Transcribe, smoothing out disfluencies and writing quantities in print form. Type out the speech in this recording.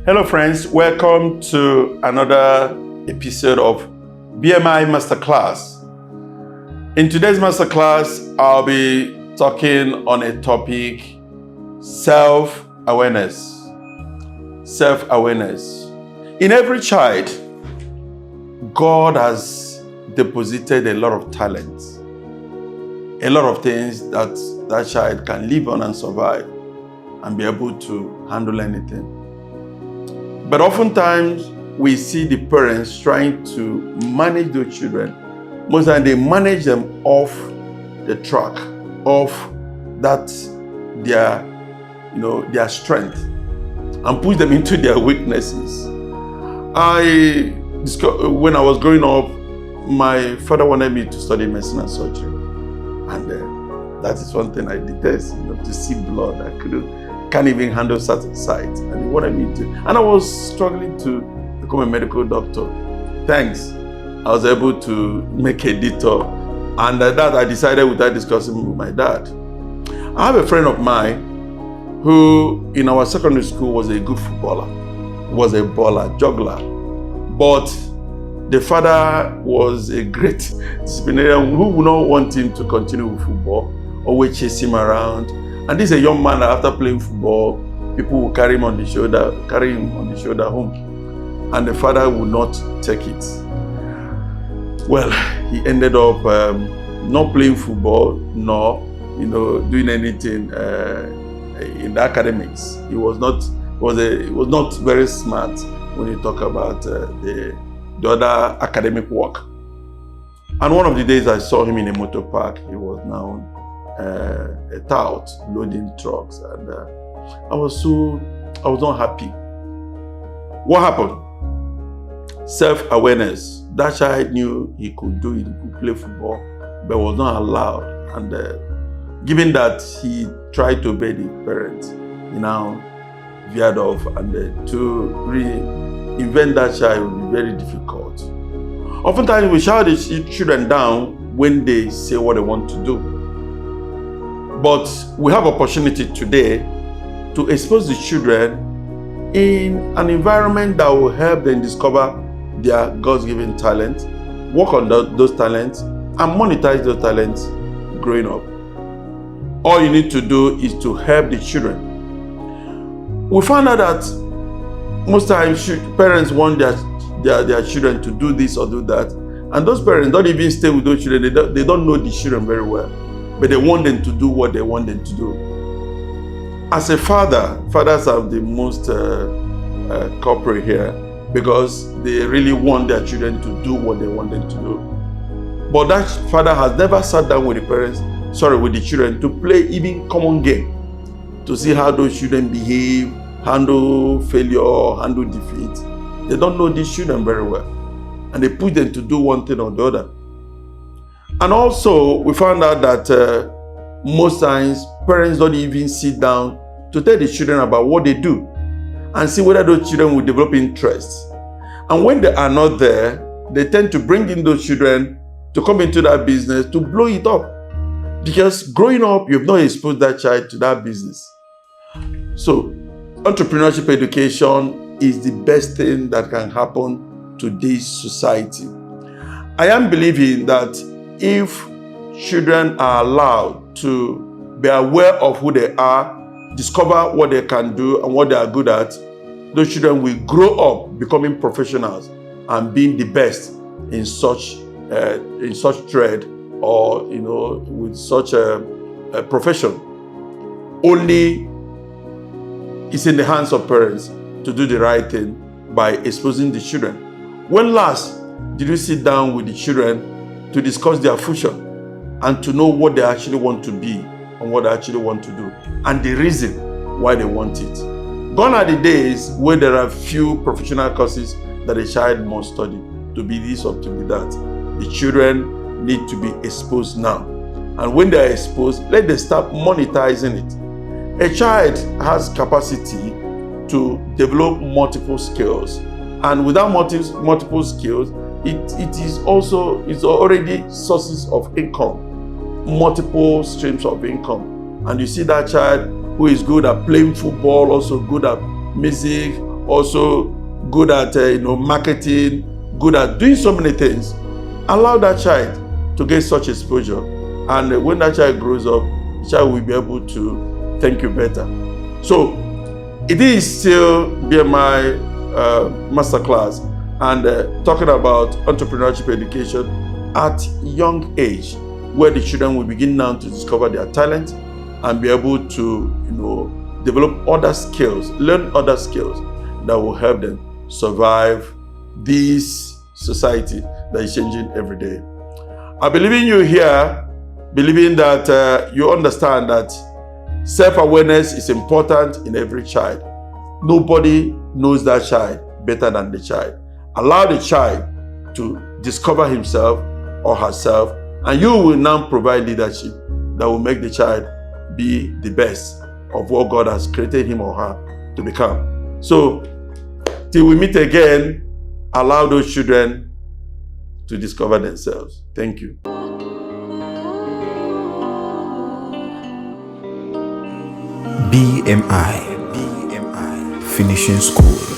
Hello friends, welcome to another episode of BMI Masterclass. In today's masterclass, I'll be talking on a topic, self-awareness. Self-awareness. In every child, God has deposited a lot of talents, a lot of things that child can live on and survive and be able to handle anything. But oftentimes, we see the parents trying to manage their children. Most of the time, they manage them off the track, off that their strength, and push them into their weaknesses. When I was growing up, my father wanted me to study medicine and surgery, and that is one thing I detest. To see blood, can't even handle certain sites, and he wanted me to. And I was struggling to become a medical doctor. Thanks, I was able to make a detour, and that I decided without discussing with my dad. I have a friend of mine who, in our secondary school, was a good footballer, was a baller, juggler, but the father was a great disciplinarian who would not want him to continue with football, always chase him around. And this is a young man that after playing football, people will carry him on the shoulder home. And the father would not take it. Well, he ended up not playing football, nor doing anything in the academics. He was not very smart when you talk about the other academic work. And one of the days I saw him in a motor park. He was now a tout loading trucks, and I was not happy. What happened? Self-awareness. That child knew he could do it, he could play football, but was not allowed. And given that he tried to obey the parents, he now veered off, and to reinvent that child would be very difficult. Oftentimes we shout the children down when they say what they want to do. But we have opportunity today to expose the children in an environment that will help them discover their God-given talent, work on those talents, and monetize those talents growing up. All you need to do is to help the children. We found out that most times parents want their children to do this or do that, and those parents don't even stay with those children. They don't know the children very well, but they want them to do what they want them to do. As a father, fathers are the most culprit here, because they really want their children to do what they want them to do. But that father has never sat down with the children to play even common game, to see how those children behave, handle failure, handle defeat. They don't know these children very well, and they push them to do one thing or the other. And also, we found out that most times parents don't even sit down to tell the children about what they do and see whether those children will develop interest. And when they are not there, they tend to bring in those children to come into that business to blow it up. Because growing up, you've not exposed that child to that business. So, entrepreneurship education is the best thing that can happen to this society. I am believing that if children are allowed to be aware of who they are, discover what they can do and what they are good at, those children will grow up becoming professionals and being the best in such trade or with such a profession. Only it's in the hands of parents to do the right thing by exposing the children. When last did you sit down with the children to discuss their future and to know what they actually want to be and what they actually want to do and the reason why they want it? Gone are the days where there are few professional courses that a child must study to be this or to be that. The children need to be exposed now. And when they are exposed, let them start monetizing it. A child has capacity to develop multiple skills. And without multiple skills, it's already sources of income, multiple streams of income. And you see that child who is good at playing football, also good at music, also good at marketing, good at doing so many things. Allow that child to get such exposure, and when that child grows up, the child will be able to thank you better. So it is still BMI masterclass, and talking about entrepreneurship education at young age, where the children will begin now to discover their talent and be able to develop other skills, learn other skills that will help them survive this society that is changing every day. I believe in you here, believing that you understand that self-awareness is important in every child. Nobody knows that child better than the child. Allow the child to discover himself or herself, and you will now provide leadership that will make the child be the best of what God has created him or her to become. So, till we meet again, allow those children to discover themselves. Thank you. BMI Finishing School.